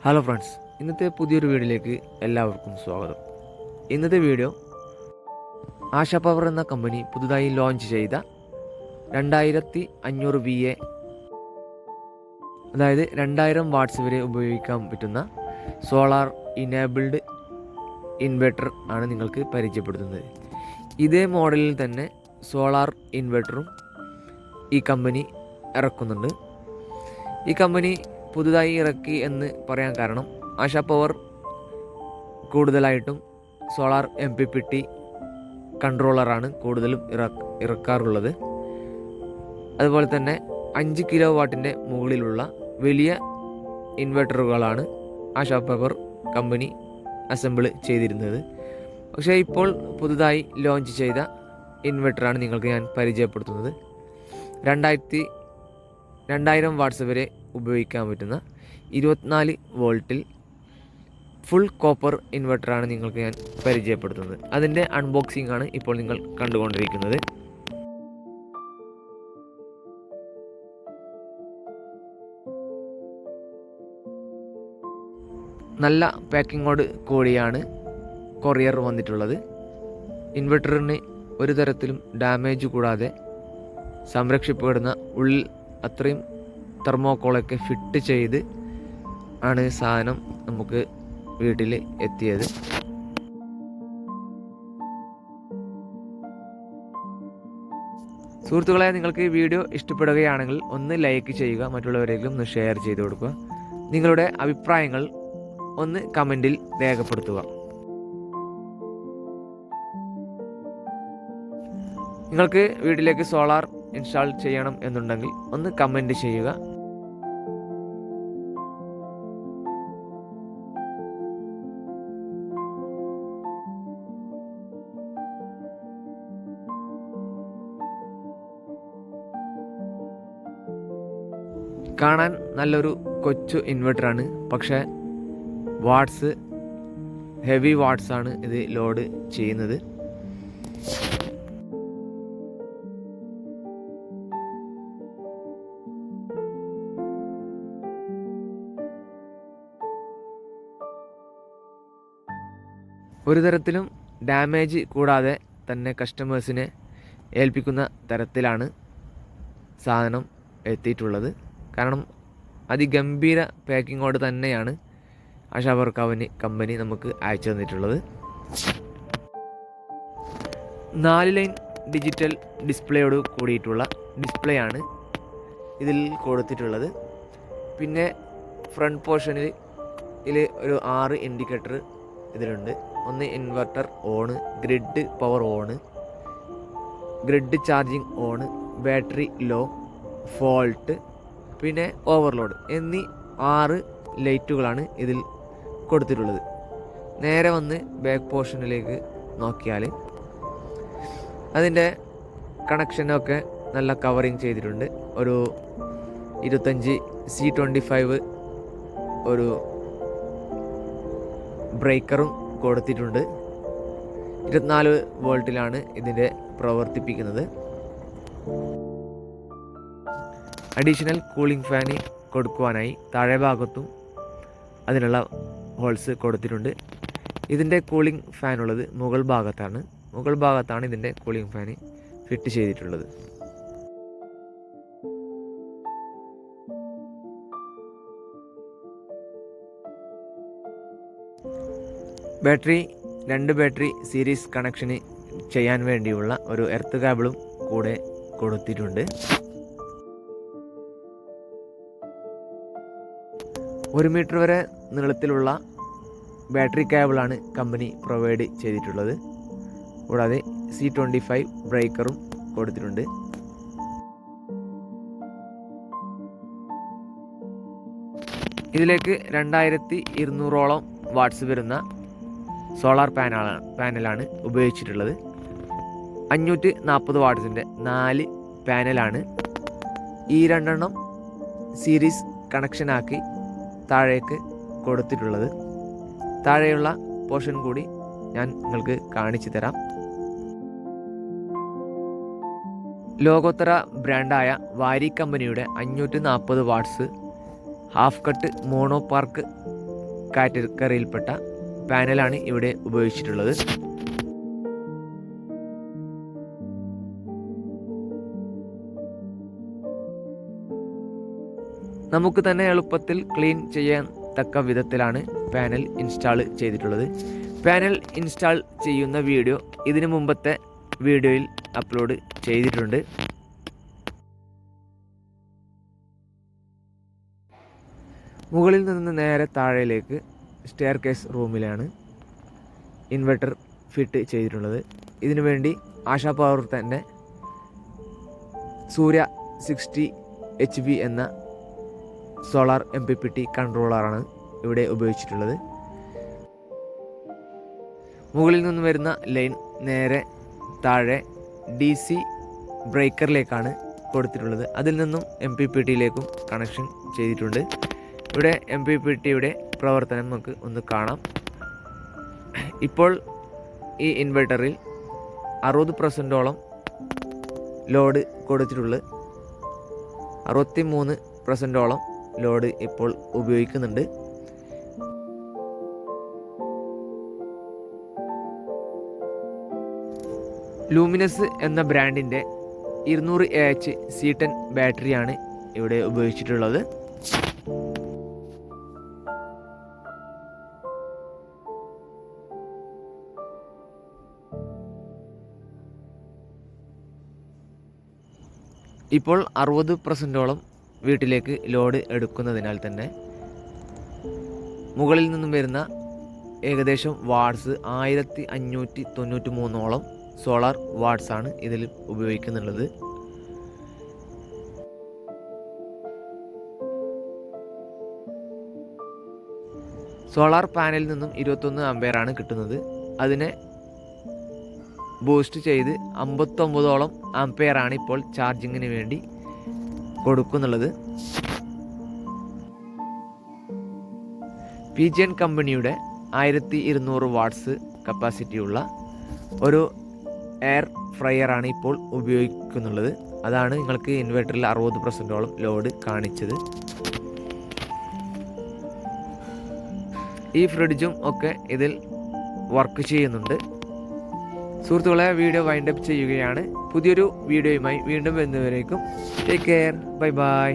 Hello friends, ഇന്നത്തെ പുതിയൊരു വീഡിയോയിലേക്ക് എല്ലാവർക്കും സ്വാഗതം. ഇന്നത്തെ വീഡിയോ ആശാപവർ എന്ന കമ്പനി പുതുതായി ലോഞ്ച് ചെയ്ത 2500 VA, അതായത് 2000 വാട്ട്സ് വരെ ഉപയോഗിക്കാൻ പറ്റുന്ന സോളാർ ഇനേബിൾഡ് ഇൻവെർട്ടർ ആണ് നിങ്ങൾക്ക് പരിചയപ്പെടുത്തുന്നത്. ഇതേ മോഡലിൽ തന്നെ സോളാർ ഇൻവെർട്ടറും ഈ കമ്പനി ഇറക്കുന്നുണ്ട്. ഈ കമ്പനി പുതുതായി ഇറക്കി എന്ന് പറയാൻ കാരണം ആശാപവർ കൂടുതലായിട്ടും സോളാർ MPPT കൺട്രോളറാണ് കൂടുതലും ഇറക്കാറുള്ളത്. അതുപോലെ തന്നെ 5 കിലോ വാട്ടിൻ്റെ മുകളിലുള്ള വലിയ ഇൻവെർട്ടറുകളാണ് ആശാപവർ കമ്പനി അസംബിൾ ചെയ്തിരുന്നത്. പക്ഷേ ഇപ്പോൾ പുതുതായി ലോഞ്ച് ചെയ്ത ഇൻവെർട്ടറാണ് നിങ്ങൾക്ക് ഞാൻ പരിചയപ്പെടുത്തുന്നത്. 2000 വാട്ട്സ് വരെ ഉപയോഗിക്കാൻ പറ്റുന്ന 24 വോൾട്ടിൽ ഫുൾ കോപ്പർ ഇൻവെർട്ടറാണ് നിങ്ങൾക്ക് ഞാൻ പരിചയപ്പെടുത്തുന്നത്. അതിൻ്റെ അൺബോക്സിംഗ് ആണ് ഇപ്പോൾ നിങ്ങൾ കണ്ടുകൊണ്ടിരിക്കുന്നത്. നല്ല പാക്കിങ്ങോട് കൂടിയാണ് കൊറിയർ വന്നിട്ടുള്ളത്. ഇൻവെർട്ടറിന് ഒരു തരത്തിലും ഡാമേജ് കൂടാതെ സംരക്ഷിക്കപ്പെടുന്ന ഉള്ളിൽ അത്രയും തെർമോക്കോളൊക്കെ ഫിറ്റ് ചെയ്ത് ആണ് സാധനം നമുക്ക് വീട്ടിൽ എത്തിയത്. സുഹൃത്തുക്കളെ, നിങ്ങൾക്ക് ഈ വീഡിയോ ഇഷ്ടപ്പെടുകയാണെങ്കിൽ ഒന്ന് ലൈക്ക് ചെയ്യുക, മറ്റുള്ളവരെങ്കിലും ഒന്ന് ഷെയർ ചെയ്ത് കൊടുക്കുക. നിങ്ങളുടെ അഭിപ്രായങ്ങൾ ഒന്ന് കമൻറ്റിൽ രേഖപ്പെടുത്തുക. നിങ്ങൾക്ക് വീട്ടിലേക്ക് സോളാർ ഇൻസ്റ്റാൾ ചെയ്യണം എന്നുണ്ടെങ്കിൽ ഒന്ന് കമൻറ്റ് ചെയ്യുക. കാണാൻ നല്ലൊരു കൊച്ചു ഇൻവെർട്ടറാണ്, പക്ഷേ വാട്ട്സ് ഹെവി വാട്ട്സ് ആണ് ഇത് ലോഡ് ചെയ്യുന്നത്. ഒരു തരത്തിലും ഡാമേജ് കൂടാതെ തന്നെ കസ്റ്റമേഴ്സിനെ ഏൽപ്പിക്കുന്ന തരത്തിലാണ് സാധനം എത്തിയിട്ടുള്ളത്. കാരണം അതിഗംഭീര പാക്കിങ്ങോട് തന്നെയാണ് ആശാപവർ കമ്പനി നമുക്ക് അയച്ചു തന്നിട്ടുള്ളത്. 4 ലൈൻ ഡിജിറ്റൽ ഡിസ്പ്ലേയോട് കൂടിയിട്ടുള്ള ഡിസ്പ്ലേ ആണ് ഇതിൽ കൊടുത്തിട്ടുള്ളത്. പിന്നെ ഫ്രണ്ട് പോർഷനിൽ ഒരു 6 ഇൻഡിക്കേറ്റർ ഇതിലുണ്ട്. ഒന്ന് inverter on, grid power on, grid charging on, battery low, fault, പിന്നെ ഓവർലോഡ് എന്നീ 6 ലൈറ്റുകളാണ് ഇതിൽ കൊടുത്തിട്ടുള്ളത്. നേരെ വന്ന് ബാക്ക് പോർഷനിലേക്ക് നോക്കിയാൽ അതിൻ്റെ കണക്ഷനൊക്കെ നല്ല കവറിങ് ചെയ്തിട്ടുണ്ട്. ഒരു 25 C25 ഒരു ബ്രേക്കറും കൊടുത്തിട്ടുണ്ട്. 24 വോൾട്ടിലാണ് ഇതിൻ്റെ പ്രവർത്തിപ്പിക്കുന്നത്. അഡീഷണൽ കൂളിംഗ് ഫാന് കൊടുക്കുവാനായി താഴെ ഭാഗത്തും അതിനുള്ള ഹോൾസ് കൊടുത്തിട്ടുണ്ട്. ഇതിൻ്റെ കൂളിംഗ് ഫാനുള്ളത് മുകൾ ഭാഗത്താണ് ഇതിൻ്റെ കൂളിംഗ് ഫാന് ഫിറ്റ് ചെയ്തിട്ടുള്ളത്. രണ്ട് ബാറ്ററി സീരീസ് കണക്ഷന് ചെയ്യാൻ വേണ്ടിയുള്ള ഒരു എർത്ത് കേബിളും കൂടെ കൊടുത്തിട്ടുണ്ട്. 1 മീറ്റർ വരെ നീളത്തിലുള്ള ബാറ്ററി കേബിളാണ് കമ്പനി പ്രൊവൈഡ് ചെയ്തിട്ടുള്ളത്. കൂടാതെ C25 ബ്രേക്കറും കൊടുത്തിട്ടുണ്ട്. ഇതിലേക്ക് 2200ഓളം വാട്ട്സ് വരുന്ന സോളാർ പാനലാണ് ഉപയോഗിച്ചിട്ടുള്ളത്. 540 വാട്ട്സിൻ്റെ 4 പാനലാണ്. ഈ 2 സീരീസ് കണക്ഷനാക്കി താഴേക്ക് കൊടുത്തിട്ടുള്ളത്. താഴെയുള്ള പോർഷൻ കൂടി ഞാൻ നിങ്ങൾക്ക് കാണിച്ചു തരാം. ലോകോത്തര ബ്രാൻഡായ വാരി കമ്പനിയുടെ 540 watts half cut mono PERC കാറ്റഗറിയിൽപ്പെട്ട പാനലാണ് ഇവിടെ ഉപയോഗിച്ചിട്ടുള്ളത്. നമുക്ക് തന്നെ എളുപ്പത്തിൽ ക്ലീൻ ചെയ്യാൻ തക്ക വിധത്തിലാണ് പാനൽ ഇൻസ്റ്റാൾ ചെയ്തിട്ടുള്ളത്. പാനൽ ഇൻസ്റ്റാൾ ചെയ്യുന്ന വീഡിയോ ഇതിനു മുമ്പത്തെ വീഡിയോയിൽ അപ്ലോഡ് ചെയ്തിട്ടുണ്ട്. മുകളിൽ നിന്ന് നേരെ താഴേക്ക് സ്റ്റെയർ കേസ് റൂമിലാണ് ഇൻവെർട്ടർ ഫിറ്റ് ചെയ്തിട്ടുള്ളത്. ഇതിനു വേണ്ടി ആശാപവർ തന്നെ സൂര്യ 60 HV എന്ന സോളാർ MPPT കൺട്രോളറാണ് ഇവിടെ ഉപയോഗിച്ചിട്ടുള്ളത്. മുകളിൽ നിന്ന് വരുന്ന ലൈൻ നേരെ താഴെ DC ബ്രേക്കറിലേക്കാണ് കൊടുത്തിട്ടുള്ളത്. അതിൽ നിന്നും MPPTയിലേക്കും കണക്ഷൻ ചെയ്തിട്ടുണ്ട്. ഇവിടെ MPPTയുടെ പ്രവർത്തനം നമുക്ക് ഒന്ന് കാണാം. ഇപ്പോൾ ഈ ഇൻവെർട്ടറിൽ 60% ലോഡ് കൊടുത്തിട്ടുള്ളത്. 63% ലോഡ് ഇപ്പോൾ ഉപയോഗിക്കുന്നുണ്ട്. ലൂമിനസ് എന്ന ബ്രാൻഡിൻ്റെ 200Ah C10 ബാറ്ററിയാണ് ഇവിടെ ഉപയോഗിച്ചിട്ടുള്ളത്. ഇപ്പോൾ 60% വീട്ടിലേക്ക് ലോഡ് എടുക്കുന്നതിനാൽ തന്നെ മുകളിൽ നിന്നും വരുന്ന ഏകദേശം വാട്ട്സ് 1593 സോളാർ വാട്ട്സ് ആണ് ഇതിൽ ഉപയോഗിക്കുന്നുള്ളത്. സോളാർ പാനലിൽ നിന്നും 21 ആംപിയറാണ് കിട്ടുന്നത്. അതിനെ ബൂസ്റ്റ് ചെയ്ത് 59 ആംപിയറാണ് ഇപ്പോൾ ചാർജിങ്ങിന് വേണ്ടി കൊടുക്കുന്നുള്ളത്. PGN കമ്പനിയുടെ 1200 വാട്ട്സ് കപ്പാസിറ്റിയുള്ള ഒരു എയർ ഫ്രയറാണ് ഇപ്പോൾ ഉപയോഗിക്കുന്നുള്ളത്. അതാണ് നിങ്ങൾക്ക് ഇൻവെർട്ടറിൽ 60% ലോഡ് കാണിച്ചത്. ഈ ഫ്രിഡ്ജും ഒക്കെ ഇതിൽ വർക്ക് ചെയ്യുന്നുണ്ട്. സുഹൃത്തുക്കളെ, വീഡിയോ വൈൻഡപ്പ് ചെയ്യുകയാണ്. പുതിയൊരു വീഡിയോയുമായി വീണ്ടും വരുന്നവരേക്കും ടേക്ക് കെയർ, ബൈ ബൈ.